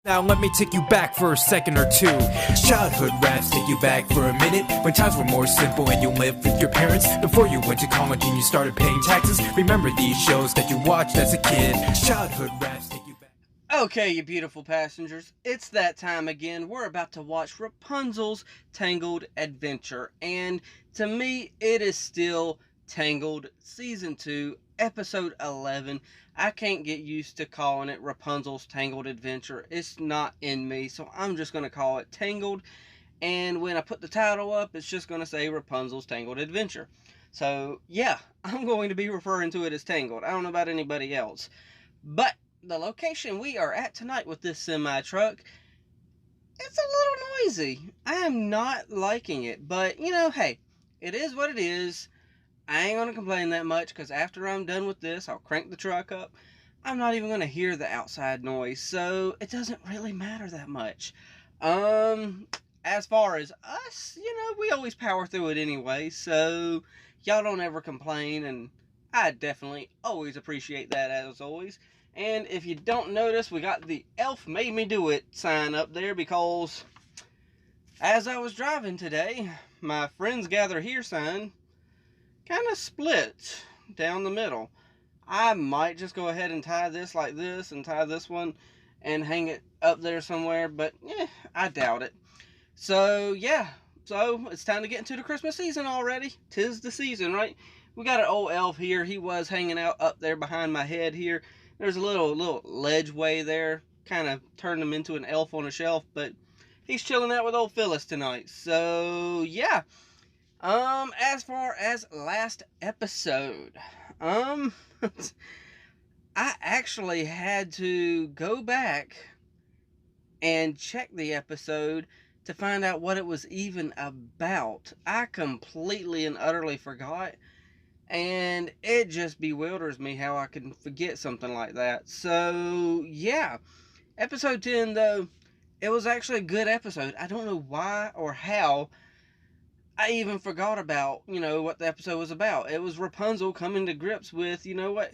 Now let me take you back for a second or two. Childhood raps take you back for a minute, when times were more simple and you lived with your parents. Before you went to college and you started paying taxes. Remember these shows that you watched as a kid. Childhood raps take you back. Okay, you beautiful passengers, it's that time again. We're about to watch Rapunzel's Tangled Adventure, and to me, it is still Tangled Season 2, Episode 11. I can't get used to calling it Rapunzel's Tangled Adventure. It's not in me, so I'm just going to call it Tangled, and when I put the title up, it's just going to say Rapunzel's Tangled Adventure. So, yeah, I'm going to be referring to it as Tangled. I don't know about anybody else, but the location we are at tonight with this semi-truck, it's a little noisy. I am not liking it, but, you know, hey, it is what it is. I ain't going to complain that much, because after I'm done with this, I'll crank the truck up. I'm not even going to hear the outside noise, so it doesn't really matter that much. As far as us, you know, we always power through it anyway, so y'all don't ever complain, and I definitely always appreciate that as always. And if you don't notice, we got the Elf Made Me Do It sign up there, because as I was driving today, my Friends Gather Here sign kind of split down the middle. I might just go ahead and tie this like this and tie this one and hang it up there somewhere, but I doubt it. So yeah, so it's time to get into the Christmas season already. 'Tis the season, right? We got an old elf here. He was hanging out up there behind my head here. There's a little ledgeway there, kind of turned him into an elf on a shelf, but he's chilling out with old Phyllis tonight. So yeah. As far as last episode, I actually had to go back and check the episode to find out what it was even about. I completely and utterly forgot, and it just bewilders me how I can forget something like that. So, yeah, episode 10, though, it was actually a good episode. I don't know why or how I even forgot about, you know, what the episode was about. It was Rapunzel coming to grips with, you know what,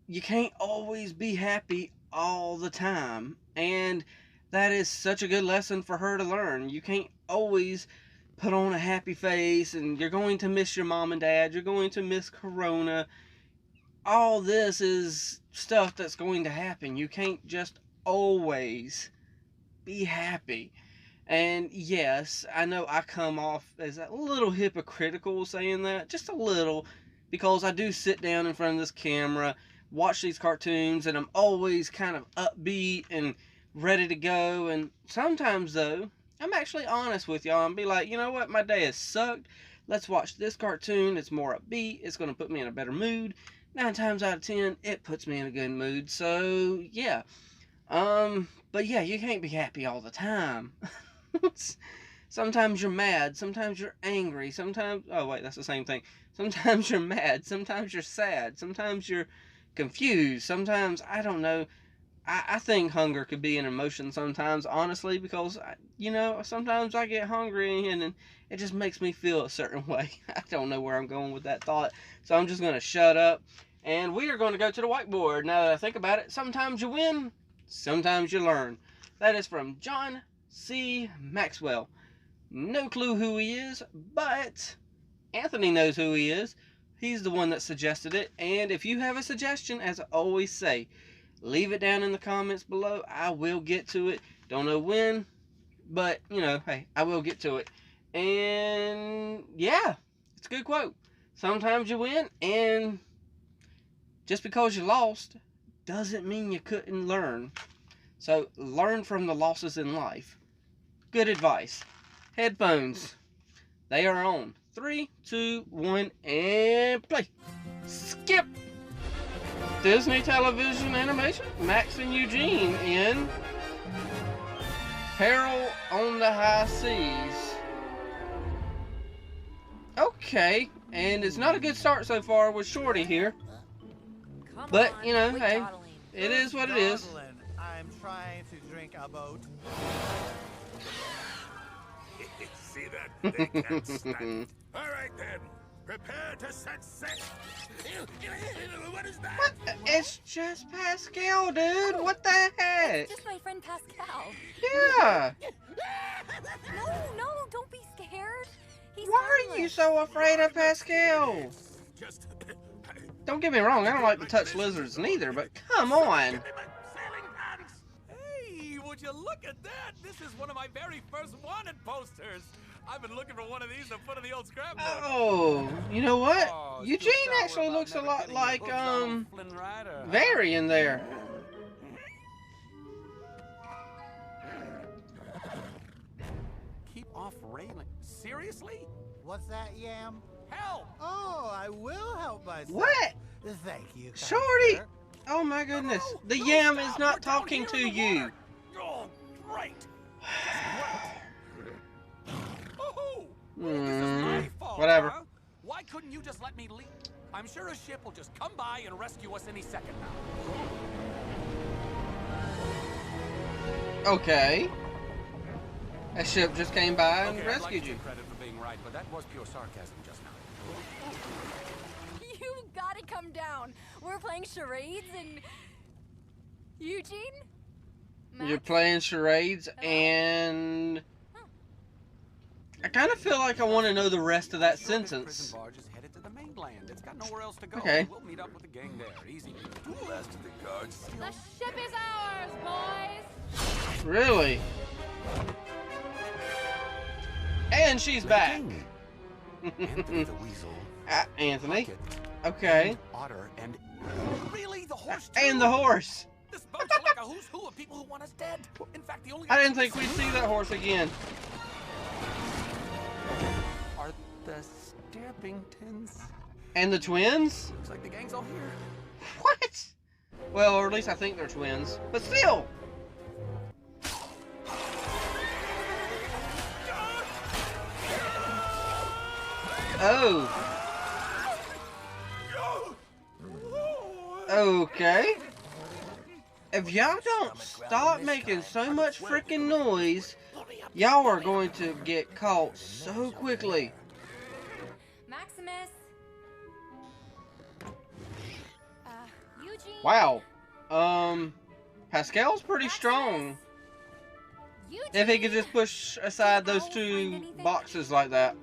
you can't always be happy all the time. And that is such a good lesson for her to learn. You can't always put on a happy face, and you're going to miss your mom and dad. You're going to miss Corona. All this is stuff that's going to happen. You can't just always be happy. And yes, I know I come off as a little hypocritical saying that, just a little, because I do sit down in front of this camera, watch these cartoons, and I'm always kind of upbeat and ready to go. And sometimes, though, I'm actually honest with y'all and be like, you know what, my day has sucked. Let's watch this cartoon. It's more upbeat. It's going to put me in a better mood. 9 times out of 10, it puts me in a good mood. So, yeah. But yeah, you can't be happy all the time. Sometimes you're mad, sometimes you're angry, sometimes, oh wait, that's the same thing. Sometimes you're mad, sometimes you're sad, sometimes you're confused, sometimes, I don't know. I think hunger could be an emotion sometimes, honestly, because, you know, sometimes I get hungry and it just makes me feel a certain way. I don't know where I'm going with that thought, so I'm just going to shut up, and we are going to go to the whiteboard. Now that I think about it, sometimes you win, sometimes you learn. That is from John C. Maxwell. No clue who he is, but Anthony knows who he is. He's the one that suggested it. And if you have a suggestion, as I always say, leave it down in the comments below. I will get to it. Don't know when, but, you know, hey, I will get to it. And, yeah, it's a good quote. Sometimes you win, and just because you lost doesn't mean you couldn't learn. So, learn from the losses in life. Good advice. Headphones. They are on. 3, 2, 1, and play. Skip. Disney television animation. Max and Eugene in Peril on the High Seas. Okay. And it's not a good start so far with Shorty here. But, you know, hey, it is what it is. I'm trying to drink a boat. See that? They can't stand it. All right, then. Prepare to set sail. What is that? What? It's just Pascal, dude. What the heck? Just my friend Pascal. Yeah. No, don't be scared. He's Why are you so afraid of Pascal? Just Don't get me wrong, I don't like to touch lizards neither, but come on. give me my sailing pants. Hey, would you look at that? This is one of my very first wanted posters. I've been looking for one of these to put in the old scrapbook. Oh, you know what? Oh, Eugene still sour actually about looks a never lot getting like, hooks on old Flynn Rider, huh? Very in there. Keep off railing. Seriously? What's that, Yam? Help! Oh, I will help myself. What? Thank you, kind Shorty! sir. Oh my goodness. The No, yam stop. is We're not down talking here to in the you. water. Oh, great. Oh, this is my fault, Whatever. huh? Why couldn't you just let me leave? I'm sure a ship will just come by and rescue us any second now. Okay. A ship just came by and Okay, I'd like rescued to you. take credit for being right, but that was pure sarcasm just now. You gotta come down. We're playing charades and Eugene? You're Max? playing charades and I kind of feel like I want to know the rest of that Sure, this sentence. prison barge is headed to the mainland. It's got nowhere else to go. Okay. We'll meet up with the gang there. Easy. The last of the guards. The ship is ours, boys. Really? And she's back. Anthony the Weasel. Anthony. Bucket, Okay. Otter, and really the horse too? And the horse. This boat's like a who's who of people who want us dead. In fact, the only I didn't think we'd see that horse again. are the Stabbingtons. And the twins? Looks like the gang's all here. What? Well, or at least I think they're twins. But still. Oh. Okay. If y'all don't stop making so much freaking noise, y'all are going to get caught so quickly. Maximus. Eugene. Wow. Pascal's pretty strong. Eugene. If he could just push aside those two boxes like that.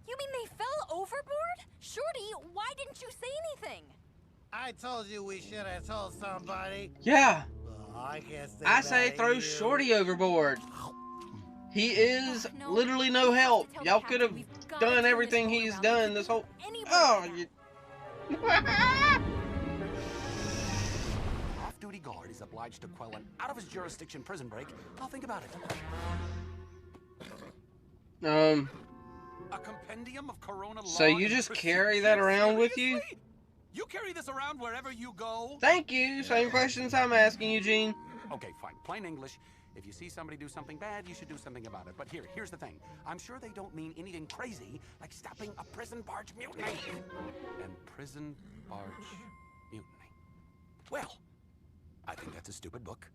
You mean they fell overboard? Shorty, why didn't you say anything? I told you we should have told somebody. Yeah. Oh, I guess they I say mad at throw you. Shorty overboard. He is No, literally no we have to help. tell the Y'all could have captain we've gotta done turn everything this boat he's around. done this whole... Anybody Oh, can you... Off-duty guard is obliged to quell an out-of-his-jurisdiction prison break. I'll think about it. A compendium of Corona law. So you and just carry that procedure? around with you? Seriously? You carry this around wherever you go? Thank you. Same questions I'm asking, Eugene. Okay, fine. Plain English. If you see somebody do something bad, you should do something about it. But here's the thing. I'm sure they don't mean anything crazy like stopping a prison barge mutiny. And prison barge mutiny. Well, I think that's a stupid book.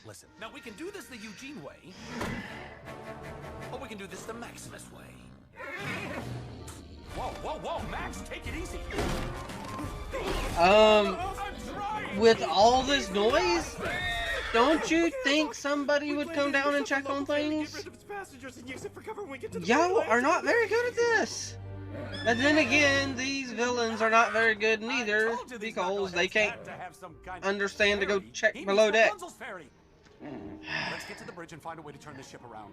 Listen, now we can do this the Eugene way, or we can do this the Maximus way. Whoa, Max, take it easy. I'm trying. With all this noise, don't you think somebody would come down and check on things? Y'all are not very good at this. But then again, these villains are not very good neither because they can't understand to go check below deck. Let's get to the bridge and find a way to turn this ship around.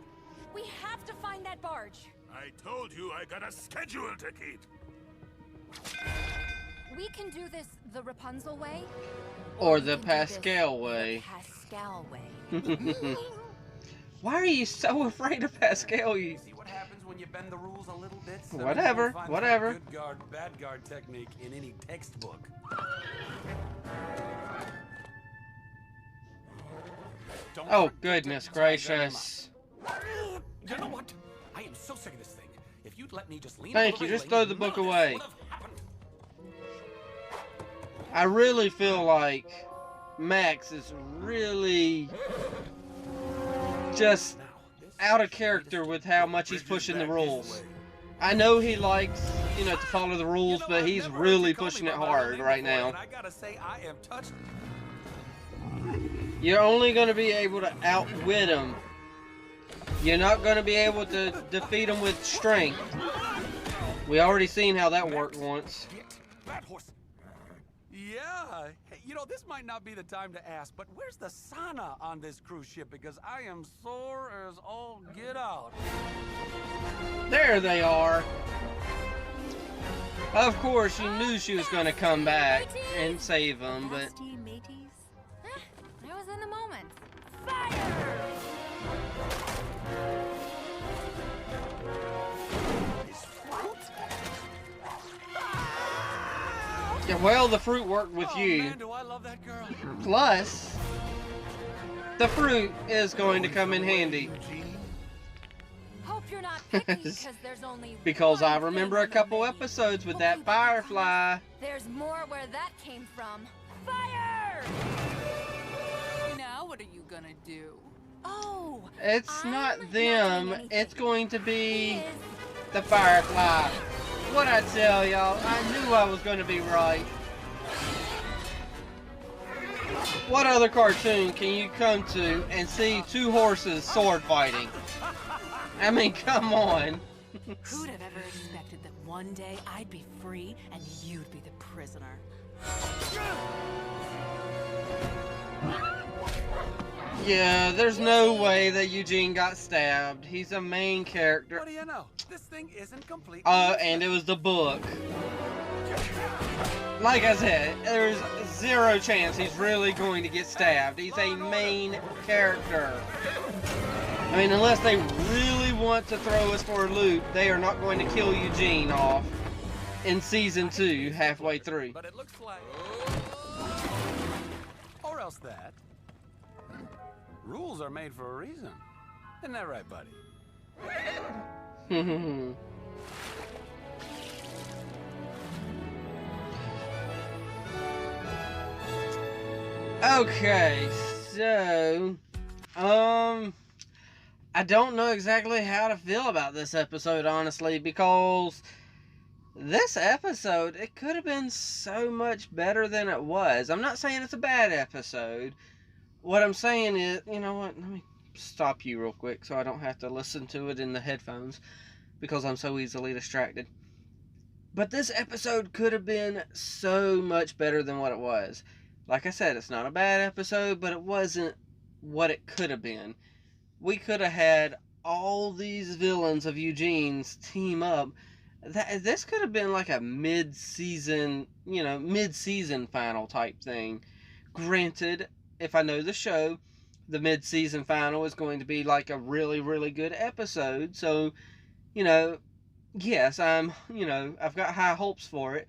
We have to find that barge. I told you I got a schedule to keep. We can do this the Rapunzel way. Or we the can do this Pascal way. The Pascal way. Why are you so afraid of Pascal? You... See what happens when you bend the rules a little bit? So Whatever, you won't find whatever. that good guard, bad guard technique in any textbook. Don't Oh, forget to goodness tie them gracious. up. You know what? I am so sick of this thing. If you'd let me just lean Thank over you, the just railing, throw the book none of this away. would have happened. I really feel like Max is really just Now, this out of character with how much he's pushing the rules. I know he likes, you know, to follow the rules, but he's really pushing it hard right now. I gotta say, I am touched. You're only going to be able to outwit him. You're not going to be able to defeat him with strength. We already seen how that worked once. That horse. Yeah, hey, you know, this might not be the time to ask, but where's the sauna on this cruise ship? Because I am sore as all get out. There they are. Of course, you knew she was going to come back and save him, but... I was in the moment. Fire! Yeah, well, the fruit worked with you. Man, do I love that girl. Plus, the fruit is going to come in handy. Hope you're not picky because there's only Because one I remember a thing couple on the menu. episodes with Hope that you got your firefly. hummus. There's more where that came from. Fire! Now what are you gonna do? Oh, It's I'm not not them. doing It's going to he be is the firefly. What'd I tell y'all? I knew I was going to be right. What other cartoon can you come to and see two horses sword fighting? I mean, come on. Who'd have ever expected that one day I'd be free and you'd be the prisoner? Yeah, there's no way that Eugene got stabbed. He's a main character. What do you know? This thing isn't complete. And it was the book. Like I said, there's zero chance he's really going to get stabbed. He's a main character. I mean, unless they really want to throw us for a loop, they are not going to kill Eugene off in season 2, halfway through. But it looks like... Or else that. Rules are made for a reason. Isn't that right, buddy? Okay, so, I don't know exactly how to feel about this episode, honestly, because this episode, it could have been so much better than it was. I'm not saying it's a bad episode. What I'm saying is, you know what, let me stop you real quick so I don't have to listen to it in the headphones because I'm so easily distracted. But this episode could have been so much better than what it was. Like I said, it's not a bad episode, but it wasn't what it could have been. We could have had all these villains of Eugene's team up. This could have been like a mid-season, you know, mid-season final type thing. Granted, if I know the show, the mid-season final is going to be like a really, really good episode. So, you know, yes, I've got high hopes for it.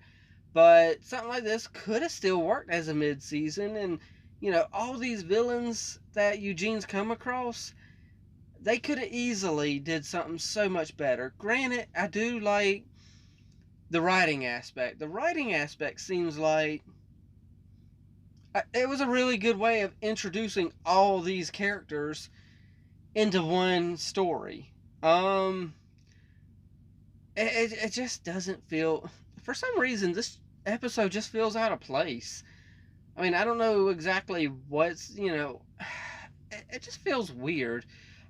But something like this could have still worked as a mid-season. And, you know, all these villains that Eugene's come across, they could have easily did something so much better. Granted, I do like the writing aspect. The writing aspect seems like it was a really good way of introducing all these characters into one story. It just doesn't feel... For some reason, this episode just feels out of place. I mean, I don't know exactly what's, you know... It just feels weird.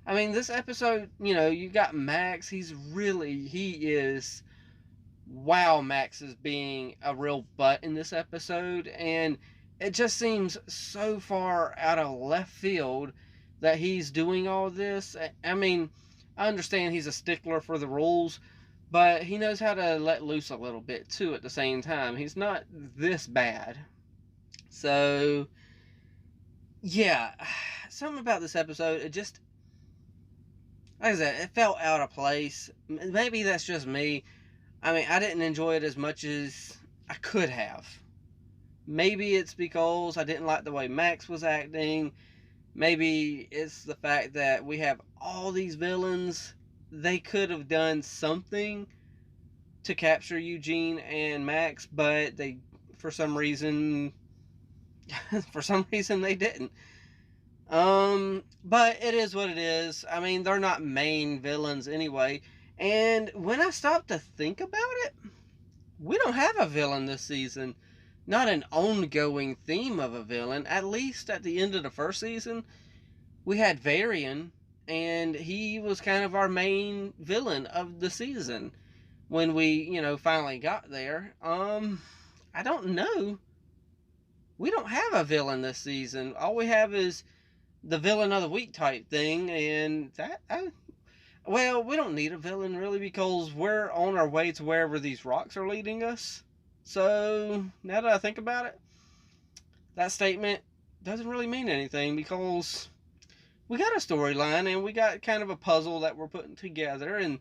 I mean, this episode, you know, you got Max. He is... Wow, Max is being a real butt in this episode. And it just seems so far out of left field that he's doing all this. I mean, I understand he's a stickler for the rules, but he knows how to let loose a little bit, too, at the same time. He's not this bad. So, yeah, something about this episode, it just, like I said, it felt out of place. Maybe that's just me. I mean, I didn't enjoy it as much as I could have. Maybe it's because I didn't like the way Max was acting. Maybe it's the fact that we have all these villains. They could have done something to capture Eugene and Max, but they, for some reason they didn't. But it is what it is. I mean, they're not main villains anyway. And when I stop to think about it, we don't have a villain this season. Not an ongoing theme of a villain. At least at the end of the first season, we had Varian, and he was kind of our main villain of the season when we, finally got there. I don't know. We don't have a villain this season. All we have is the villain of the week type thing, and well, we don't need a villain really because we're on our way to wherever these rocks are leading us. So, now that I think about it, that statement doesn't really mean anything because we got a storyline and we got kind of a puzzle that we're putting together and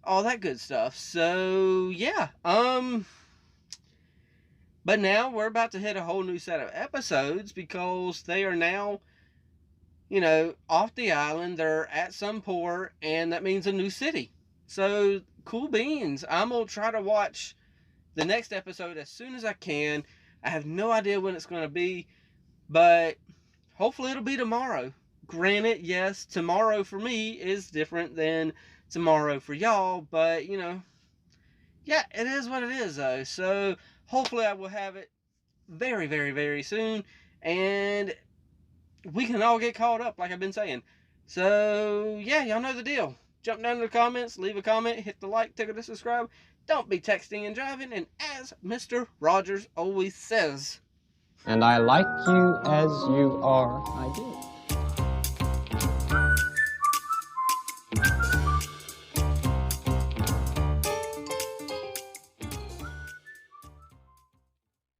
all that good stuff. So, yeah. But now we're about to hit a whole new set of episodes because they are now, off the island. They're at some port, and that means a new city. So, cool beans. I'm going to try to watch the next episode as soon as I can. I have no idea when it's going to be, but hopefully it'll be tomorrow. Granted, yes, tomorrow for me is different than tomorrow for y'all, but, yeah, it is what it is, though. So, hopefully I will have it very, very, very soon, and we can all get caught up, like I've been saying. So, yeah, y'all know the deal. Jump down in the comments, leave a comment, hit the like, tickle to subscribe. Don't be texting and driving, and as Mr. Rogers always says, and I like you as you are, I do.